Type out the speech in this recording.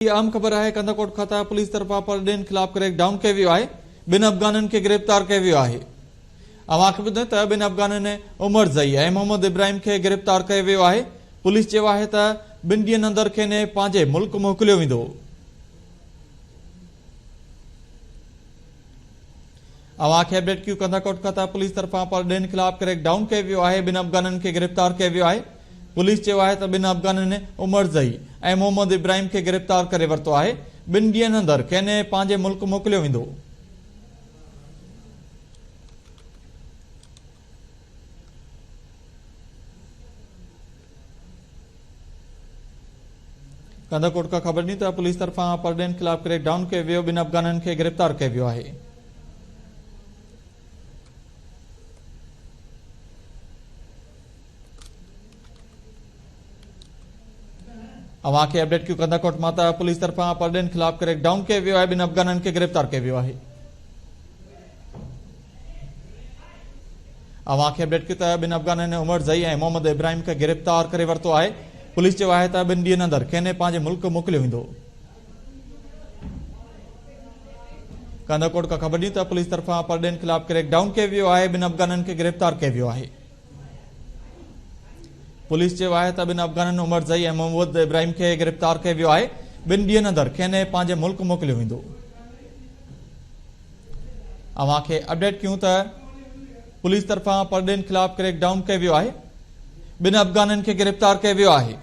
आम खबर है कंदाकोट खाता पुलिस तरफा परडेन खिलाफ क्रैकडाउन कयो वियो आहे। बिन अफगानन के गिरफ्तार कयो वियो आहे। अवां ॿुधायो त बिन अफगानन उमर ज़ई ऐं मोहम्मद इब्राहिम के गिरफ्तार कयो वियो आहे। पुलिस चयो आहे त ॿिनि ॾींहनि अंदर खेनि पंहिंजे मुल्क मोकिलियो वेंदो। अवां खे अपडेट कयूं कंदाकोट खाता पुलिस तरफा परडेन खिलाफ क्रैकडाउन कयो वियो आहे। बिन अफगानन के गिरफ्तार कयो वियो आहे। पुलिस चयो आहे त बिन अफगानन उमर ज़ई ऐं मोहम्मद इब्राहिम के गिरफ्तार करे वरितो आहे। ॿिनि ॾींहनि अंदर खेनि पंहिंजे मुल्क मोकिलियो वेंदो। कंदाकोट का ख़बर ॾिनी त पुलिस तरफा परडेन खिलाफ क्रैकडाउन कयो वियो। बिन अफगानन के गिरफ्तार कयो वियो आहे। अवां खे अपडेट कयूं कंदाकोट माता पुलिस तरफा परडेन खिलाफ क्रैकडाउन कयो वियो आहे। बिन अफगानन के गिरफ्तार कयो वियो आहे। अवां खे अपडेट कयूं त बिन अफगानन उमर ज़ई ऐं मोहम्मद इब्राहिम के गिरफ्तार करे वरितो आहे। पुलिस चयो आहे त ॿिनि ॾींहनि अंदर खेनि पंहिंजे मुल्क मोकिलियो वेंदो। कंदाकोट का ख़बर ॾिनी त पुलिस तरफा परडेन खिलाफ क्रैकडाउन कयो वियो आहे। बिन अफगानन के गिरफ्तार कयो वियो आहे। पुलिस चयो आहे त बिन अफगानन उमर ज़ई ऐं मोहम्मद इब्राहिम के गिरफ्तार कयो वियो आहे। ॿिनि ॾींहनि अंदर खेनि पंहिंजे मुल्क मोकिलियो वेंदो। अवां खे अपडेट कयूं त पुलिस तरफा परडेन खिलाफ क्रैकडाउन कयो वियो आहे। बिन अफगानन के गिरफ्तार कयो वियो आहे।